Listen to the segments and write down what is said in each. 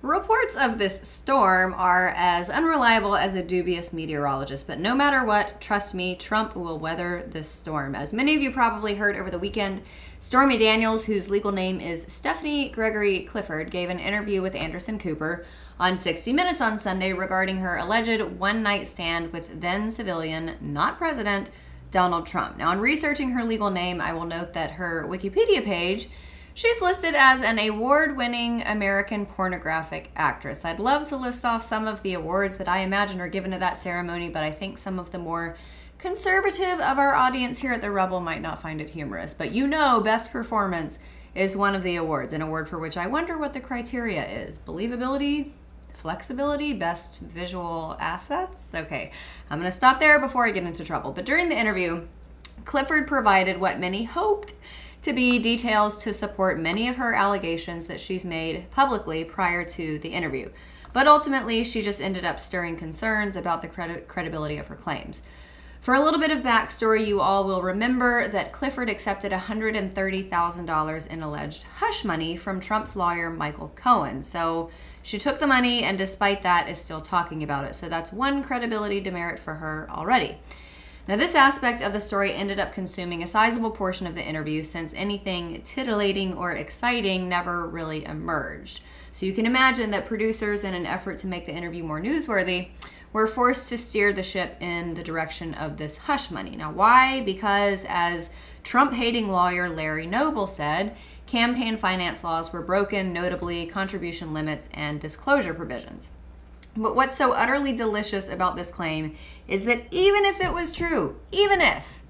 Reports of this storm are as unreliable as a dubious meteorologist, but no matter what, trust me, Trump will weather this storm. As many of you probably heard over the weekend, Stormy Daniels, whose legal name is Stephanie Gregory Clifford, gave an interview with Anderson Cooper on 60 Minutes on Sunday regarding her alleged one-night stand with then civilian, not president, Donald Trump. Now, in researching her legal name, I will note that her Wikipedia page, she's listed as an award-winning American pornographic actress. I'd love to list off some of the awards that I imagine are given to that ceremony, but I think some of the more conservative of our audience here at The Rebel might not find it humorous. But you know, Best Performance is one of the awards, an award for which I wonder what the criteria is. Believability? Flexibility? Best visual assets? Okay, I'm going to stop there before I get into trouble. But during the interview, Clifford provided what many hoped to be details to support many of her allegations that she's made publicly prior to the interview. But ultimately, she just ended up stirring concerns about the credibility of her claims. For a little bit of backstory, you all will remember that Clifford accepted $130,000 in alleged hush money from Trump's lawyer, Michael Cohen. So she took the money and despite that is still talking about it. So that's one credibility demerit for her already. Now, this aspect of the story ended up consuming a sizable portion of the interview since anything titillating or exciting never really emerged. So you can imagine that producers, in an effort to make the interview more newsworthy, were forced to steer the ship in the direction of this hush money. Now, why? Because as Trump-hating lawyer Larry Noble said, campaign finance laws were broken, notably contribution limits and disclosure provisions. But what's so utterly delicious about this claim is that even if it was true, even if,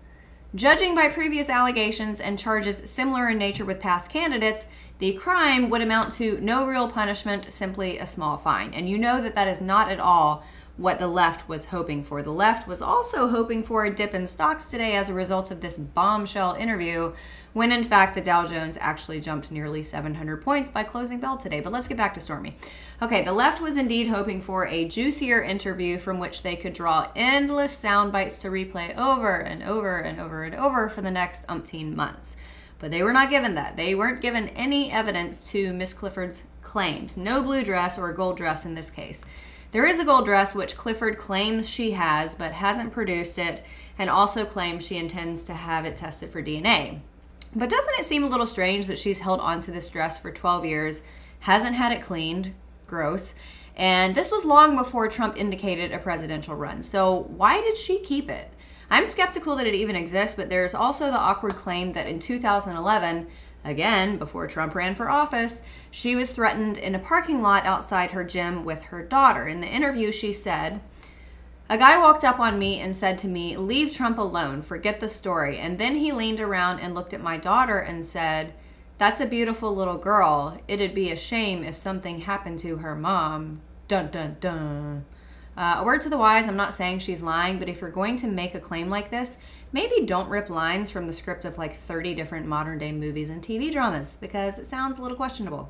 judging by previous allegations and charges similar in nature with past candidates, the crime would amount to no real punishment, simply a small fine. And you know that that is not at all what the left was hoping for. The left was also hoping for a dip in stocks today as a result of this bombshell interview, when in fact the Dow Jones actually jumped nearly 700 points by closing bell today. But let's get back to Stormy. Okay, the left was indeed hoping for a juicier interview from which they could draw endless sound bites to replay over and over and over and over for the next umpteen months. But they were not given that. They weren't given any evidence to Miss Clifford's claims. No blue dress or gold dress in this case. There is a gold dress which Clifford claims she has but hasn't produced it, and also claims she intends to have it tested for DNA. But doesn't it seem a little strange that she's held onto this dress for 12 years, hasn't had it cleaned, gross, and this was long before Trump indicated a presidential run. So why did she keep it? I'm skeptical that it even exists, but there's also the awkward claim that in 2011, again, before Trump ran for office, she was threatened in a parking lot outside her gym with her daughter. In the interview, she said, "A guy walked up on me and said to me, 'Leave Trump alone, forget the story.' And then he leaned around and looked at my daughter and said, 'That's a beautiful little girl. It'd be a shame if something happened to her mom.' Dun, dun, dun." A word to the wise, I'm not saying she's lying, but if you're going to make a claim like this, maybe don't rip lines from the script of like 30 different modern day movies and TV dramas, because it sounds a little questionable.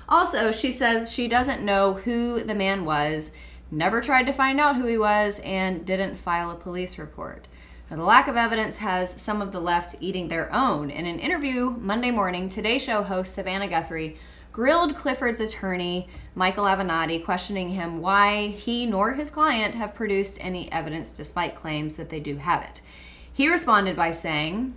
Also, she says she doesn't know who the man was, never tried to find out who he was, and didn't file a police report. Now, the lack of evidence has some of the left eating their own. In an interview Monday morning, Today Show host Savannah Guthrie grilled Clifford's attorney, Michael Avenatti, questioning him why he nor his client have produced any evidence despite claims that they do have it. He responded by saying,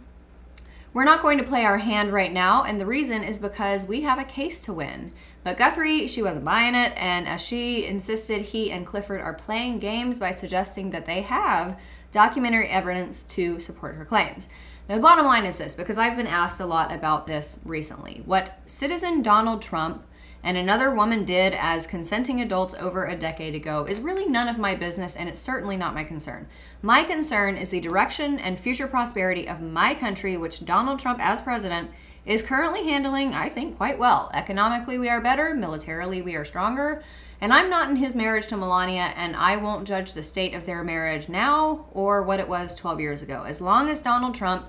"We're not going to play our hand right now, and the reason is because we have a case to win." But Guthrie, she wasn't buying it, and as she insisted, he and Clifford are playing games by suggesting that they have documentary evidence to support her claims. Now, the bottom line is this, because I've been asked a lot about this recently. What citizen Donald Trump and another woman did as consenting adults over a decade ago is really none of my business, and it's certainly not my concern. My concern is the direction and future prosperity of my country, which Donald Trump, as president, is currently handling, I think, quite well. Economically, we are better. Militarily, we are stronger. And I'm not in his marriage to Melania, and I won't judge the state of their marriage now or what it was 12 years ago. As long as Donald Trump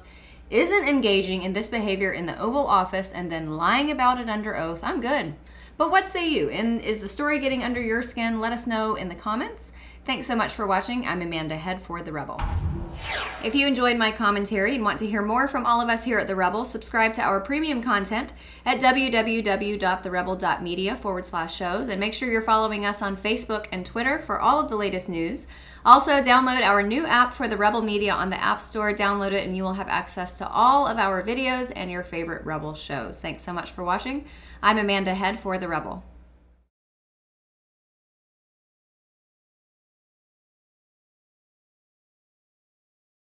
isn't engaging in this behavior in the Oval Office and then lying about it under oath, I'm good. But what say you? And is the story getting under your skin? Let us know in the comments. Thanks so much for watching. I'm Amanda Head for The Rebel. If you enjoyed my commentary and want to hear more from all of us here at The Rebel, subscribe to our premium content at www.therebel.media/shows, and make sure you're following us on Facebook and Twitter for all of the latest news. Also, download our new app for The Rebel Media on the App Store. Download it and you will have access to all of our videos and your favorite Rebel shows. Thanks so much for watching. I'm Amanda Head for The Rebel.